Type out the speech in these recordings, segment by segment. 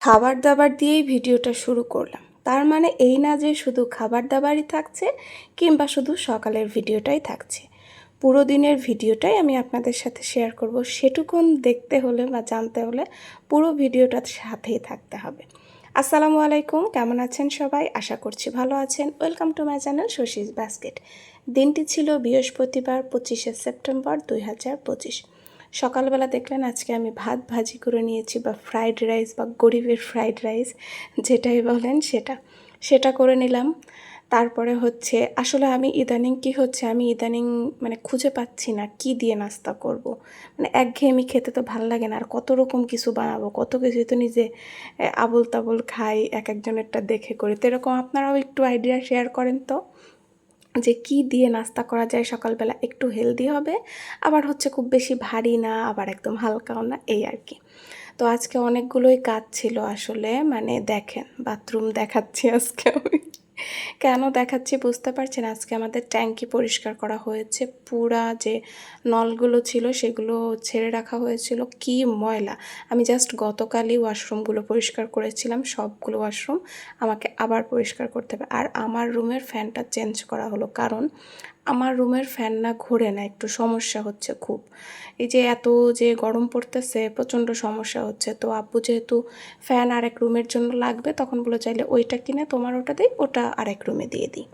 খাবার দাবার দিয়েই ভিডিওটা শুরু করলাম। তার মানে এই না যে শুধু খাবার দাবারই থাকছে কিংবা শুধু সকালের ভিডিওটাই থাকছে। পুরো দিনের ভিডিওটাই আমি আপনাদের সাথে শেয়ার করব। সেটুকুন দেখতে হলে বা জানতে হলে পুরো ভিডিওটার সাথেই থাকতে হবে। আসসালামু আলাইকুম, কেমন আছেন সবাই? আশা করছি ভালো আছেন। Welcome to my channel Shashi's basket. দিনটি ছিল বৃহস্পতিবার 25শে সেপ্টেম্বর 2025। সকালবেলা দেখলেন আজকে আমি ভাত ভাজি করে নিয়েছি, বা ফ্রাইড রাইস বা গরিবের ফ্রাইড রাইস যেটাই বলেন সেটা করে নিলাম। তারপরে হচ্ছে আসলে আমি ইদানিং কি হচ্ছে, আমি ইদানিং মানে খুঁজে পাচ্ছি না কি দিয়ে নাস্তা করব। মানে একঘেয়েমি খেতে তো ভাল লাগে না, আর কত রকম কিছু বানাবো, কত কিছুই তো নিজে আবোল তাবোল খাই, এক একজনেরটা দেখে করি। তো এরকম আপনারাও একটু আইডিয়া শেয়ার করেন তো, যে কি দিয়ে নাস্তা করা যায় সকালবেলা, একটু হেলদি হবে, আবার হচ্ছে খুব বেশি ভারী না, আবার একদম হালকাও না, এই আর কি। তো আজকে অনেকগুলোই কাজ ছিল আসলে, মানে দেখেন বাথরুম দেখাচ্ছি আজকে আমি। কেন দেখাচ্ছি বুঝতে পারছেন? আজকে আমাদের ট্যাঙ্কি পরিষ্কার করা হয়েছে। পুরা যে নলগুলো ছিল সেগুলো ছেড়ে রাখা হয়েছিল, কি ময়লা! আমি জাস্ট গতকালই ওয়াশরুমগুলো পরিষ্কার করেছিলাম, সবগুলো ওয়াশরুম আমাকে আবার পরিষ্কার করতে হবে। আর আমার রুমের ফ্যানটা চেঞ্জ করা হলো, কারণ আমার রুমের ফ্যান না ঘোরে না, একটু সমস্যা হচ্ছে খুব। এই যে এত যে গরম পড়তেছে, প্রচণ্ড সমস্যা হচ্ছে। তো আব্বু যেহেতু ফ্যান আরেক রুমের জন্য লাগবে, তখন বলে চাইলে ওইটা কিনে তোমার ওটা দিই, ওটা আরেক রুমে দিয়ে দিই।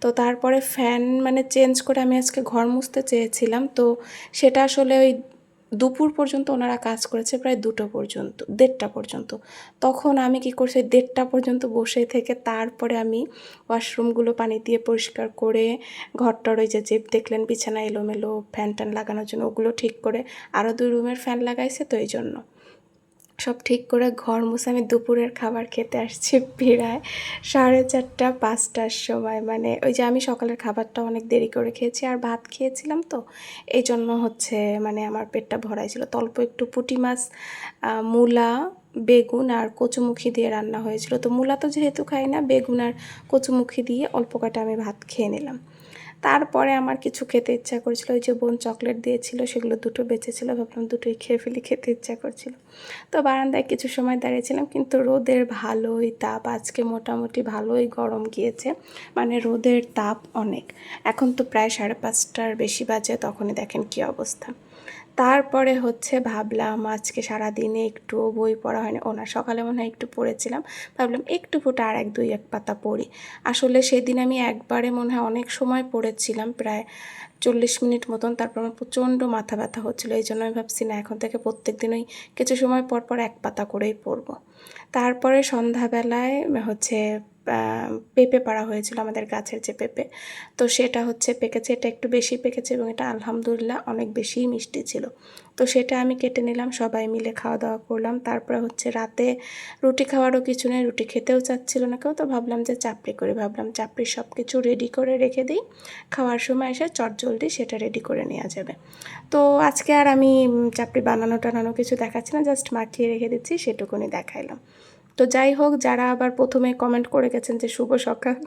তো তারপরে ফ্যান মানে চেঞ্জ করে আমি আজকে ঘর মুছতে চেয়েছিলাম, তো সেটা আসলে ওই দুপুর পর্যন্ত ওনারা কাজ করেছে, প্রায় 2টো পর্যন্ত, 1:30টা পর্যন্ত। তখন আমি কি করছি, 1:30টা পর্যন্ত বসে থেকে তারপরে আমি ওয়াশরুমগুলো পানি দিয়ে পরিষ্কার করে, ঘরটার ওই যে দেখলেন বিছানা এলোমেলো, ফ্যান ট্যান লাগানোর জন্য ওগুলো ঠিক করে, আরও 2 রুমের ফ্যান লাগাইছে, তো এই জন্য সব ঠিক করে ঘর মুছে আমি দুপুরের খাবার খেতে আসছি প্রায় 4:30-5টার সময়। মানে ওই যে আমি সকালের খাবারটা অনেক দেরি করে খেয়েছি, আর ভাত খেয়েছিলাম, তো এই জন্য হচ্ছে মানে আমার পেটটা ভরাই ছিল। তো অল্প একটু পুঁটি মাছ, মূলা, বেগুন আর কচুমুখী দিয়ে রান্না হয়েছিল। তো মূলা তো যেহেতু খাই না, বেগুন আর কচুমুখী দিয়ে অল্প কটা আমি ভাত খেয়ে নিলাম। তারপরে আমার কিছু খেতে ইচ্ছা করছিল, ওই যে বোন চকলেট দিয়েছিল, সেগুলো 2টো বেঁচেছিল, ভাবলাম 2টোই খেয়ে ফেলি, খেতে ইচ্ছা করছিল। তো বারান্দায় কিছু সময় দাঁড়িয়েছিলাম, কিন্তু রোদের ভালোই তাপ, আজকে মোটামুটি ভালোই গরম গিয়েছে, মানে রোদের তাপ অনেক। এখন তো প্রায় 5:30টার বেশি বাজে, তখনই দেখেন কি অবস্থা। তারপরে হচ্ছে ভাবলাম আজকে সারাদিনে একটুও বই পড়া হয়নি, না সকালে মনে হয় একটু পড়েছিলাম, ভাবলাম একটু ফুটা আর 1 পাতা পড়ি। আসলে সেদিন আমি একবারে মনে হয় অনেক সময় পড়েছিলাম, প্রায় 40 মিনিট মতন। তারপর আমার প্রচণ্ড মাথা ব্যথা হচ্ছিলো, এই জন্য আমি ভাবছি না, এখন থেকে প্রত্যেক দিনই কিছু সময় পর পর 1 পাতা করেই পড়বো। তারপরে সন্ধ্যাবেলায় হচ্ছে পেঁপে পাড়া হয়েছিল, আমাদের গাছের যে পেঁপে, তো সেটা হচ্ছে পেকেছে, এটা একটু বেশি পেকেছে এবং এটা আলহামদুলিল্লাহ অনেক বেশিই মিষ্টি ছিল। তো সেটা আমি কেটে নিলাম, সবাই মিলে খাওয়া দাওয়া করলাম। তারপরে হচ্ছে রাতে রুটি খাওয়ারও কিছু নেই, রুটি খেতেও চাচ্ছিল না কেউ, তো ভাবলাম যে চাপড়ি করি, ভাবলাম চাপড়ির সব কিছু রেডি করে রেখে দিই, খাওয়ার সময় এসে চটজলদি সেটা রেডি করে নেওয়া যাবে। তো আজকে আর আমি চাপড়ি বানানো টানানো কিছু দেখাচ্ছি না, জাস্ট মাখিয়ে রেখে দিচ্ছি, সেটুকুনি দেখাইলাম। তো যাই হোক, যারা আবার প্রথমে কমেন্ট করে গেছেন যে শুভ সকাল,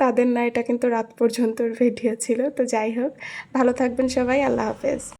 তাদের না, এটা কিন্তু রাত পর্যন্তর ভিডিও ছিল। তো যাই হোক, ভালো থাকবেন সবাই, আল্লাহ হাফেজ।